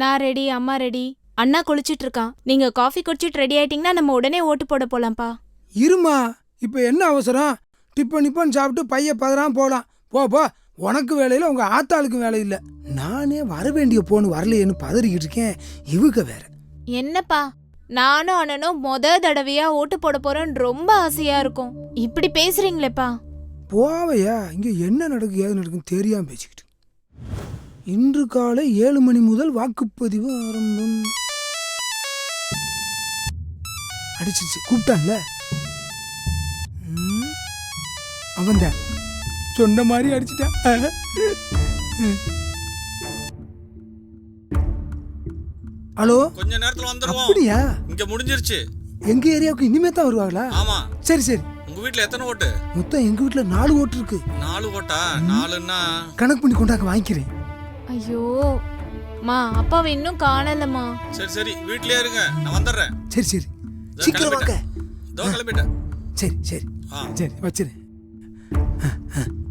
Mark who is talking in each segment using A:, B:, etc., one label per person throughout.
A: நான் ரெடி, அம்மா ரெடி. அண்ணா குளிச்சிட்டு இருக்கான். நீங்க காஃபி குடிச்சிட்டு ரெடி ஆயிட்டீங்கன்னா நம்ம உடனே ஓட்டு போட போலாம்ப்பா.
B: இருமா, இப்ப என்ன அவசரம்? டிப்பன் சாப்பிட்டு பைய பதறாம போலாம். போ, உனக்கு வேலையில உங்க ஆத்தாளுக்கு வேலை இல்ல. நானே வர வேண்டிய போன்னு வரலையேன்னு பதறிக்கிட்டு இருக்கேன். இவங்க வேற.
A: என்னப்பா, நானும் அண்ணனும் தடவையா ஓட்டு போட போறோன்னு ரொம்ப ஆசையா இருக்கும். இப்படி பேசுறீங்களேப்பா.
B: போவையா, இங்க என்ன நடக்கு ஏது நடக்குன்னு தெரியாம பேசிக்கிட்டு. இன்று காலை 7 மணி முதல் வாக்குப்பதிவு ஆரம்பம். அடிச்சிச்சு, கூப்பிட்டான்ல அவன் தான் சொன்ன மாதிரி அடிச்சிட்டான். ஹலோ,
C: கொஞ்ச நேரத்துல வந்துருவோம்.
B: அப்படியா?
C: இங்க முடிஞ்சிருச்சு.
B: எங்க ஏரியாவுக்கு இனிமே தான் வருவாங்களா?
C: ஆமா.
B: சரி.
C: உங்க வீட்ல எத்தனை ஓட்டு?
B: மொத்தம் எங்க வீட்ல 4 ஓட்டு இருக்கு.
C: 4 ஓட்டா? 4ன்னா
B: கணக்கு பண்ணி கொண்டாக்க வாங்கிக்கிறேன்.
A: ஐயோ மா, அப்பாவை இன்னும் காணலமா.
C: சரி வீட்லயே இருங்க, நான் வந்துடுறேன்.
B: சரி சீக்கிரம் வாங்க.
C: இதோ கிளம்பிட்டேன்.
B: சரி வச்சிரு.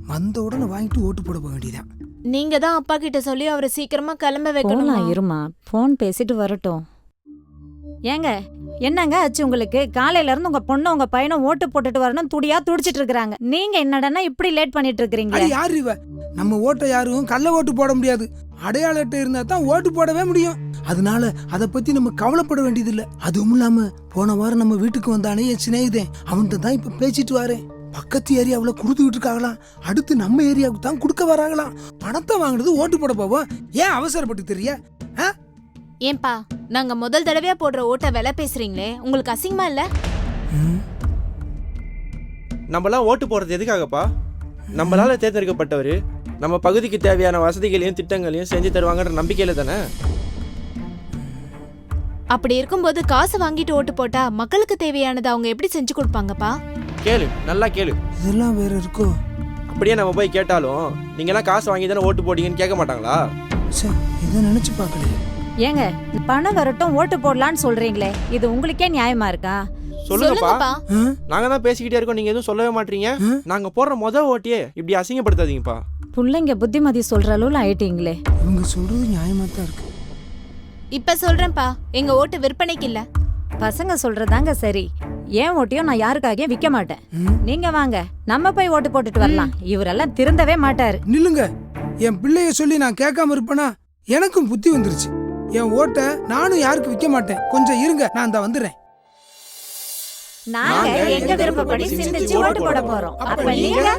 B: வந்த உடனே வாங்கிட்டு ஓட்டு போட போக வேண்டியதான்.
A: நீங்க தான் அப்பா கிட்ட சொல்லி அவரை சீக்கிரமா கிளம்ப வைக்கணும்.
D: இருமா, போன் பேசிட்டு வரட்டும். ஏங்க, என்னங்க ஆச்சு உங்களுக்கு? காலையில இருந்து உங்க பொண்ணு உங்க பையனும் ஓட்டு போட்டுட்டு வரணும் துடியா துடிச்சிட்டு இருக்காங்க. நீங்க என்னடனா இப்படி லேட் பண்ணிட்டு இருக்கீங்க?
B: யாரு இவ? நம்ம ஓட்டை யாரும் கள்ள ஓட்டு போட முடியாது. அடையாள அட்டை இருந்தா தான் ஓட்டு போடவே முடியும். அதனால அதை பத்தி நம்ம கவலைப்பட வேண்டியது இல்ல. அதுவும் இல்லாம போன வாரம் நம்ம வீட்டுக்கு வந்தானே என் சிநேகிதன், அவன்கிட்ட தான் இப்ப பேசிட்டு வரேன். பக்கத்து ஏரியாவுல குடுத்துக்கிட்டு இருக்காங்களாம். அடுத்து நம்ம ஏரியாவுக்கு தான் கொடுக்க வராங்களாம். பணத்தை வாங்குறது ஓட்டு போட போவோம். ஏன் அவசரப்பட்டு தெரிய?
A: ஏன்பா, நாங்க முதல் தடவையா போடுற ஓட்ட விலை பேசுறீங்களே, உங்களுக்கு அசிங்கமா இல்ல?
E: நம்மளாம் ஓட்டு போடுறது எதுக்காகப்பா? நம்மளால தேர்ந்தெடுக்கப்பட்டவர் நம்ம பகுதிக்கு தேவையான வசதிகளையும் திட்டங்களையும் செஞ்சு தருவாங்கன்ற நம்பிக்கையில தானே.
A: அப்படி இருக்கும்போது காசு வாங்கிட்டு ஓட்டு போட்டா மக்களுக்கு தேவையானதை அவங்க எப்படி செஞ்சு கொடுப்பாங்கப்பா?
E: கேளு, நல்லா கேளு.
B: இதெல்லாம் வேற இருக்கோ?
E: அப்படியே நம்ம போய் கேட்டாலும் நீங்க எல்லாம் காசு வாங்கி தானே ஓட்டு போட்டீங்கன்னு கேட்க மாட்டாங்களா?
B: இதை நினைச்சு பார்க்கலையே.
D: ஏங்க, பணம் வரட்டும் ஓட்டு போடலான்னு சொல்றீங்களே, இது உங்களுக்கே நியாயமா இருக்கா?
E: சொல்லுங்கப்பா. நாங்க தான் பேசிக்கிட்டே இருக்கோம், நீங்க எதுவும் சொல்லவே மாட்டீங்க. நாங்க போடுற முதல் ஓட்டியே இப்படி அசிங்கப்படுத்தாதீங்கப்பா.
D: புள்ளைங்க புத்திமதி சொல்ற அளவுல ஆயிட்டீங்களே.
B: இவங்க சொல்றது நியாயமா தான் இருக்கு.
A: இப்ப சொல்றேன்ப்பா, எங்க ஓட்டு விற்பனைக்கு இல்ல.
D: பசங்க சொல்றதாங்க சரி. ஏன் ஓட்டையும் நான் யாருக்காக விற்க மாட்டேன். நீங்க வாங்க, நம்ம போய் ஓட்டு போட்டுட்டு வரலாம். இவரெல்லாம் திருந்தவே மாட்டாரு.
B: நில்லுங்க. என் பிள்ளைய சொல்லி நான் கேட்காம இருப்பேனா? எனக்கும் புத்தி வந்துருச்சு. என் ஓட்ட நானும் யாருக்கு விற்க மாட்டேன். கொஞ்சம் இருங்க, நான் தான் வந்துடுறேன்.
D: நாங்க எங்க விருப்பப்படி சிந்திச்சு ஓட்டு போட போறோம். அப்ப நீங்க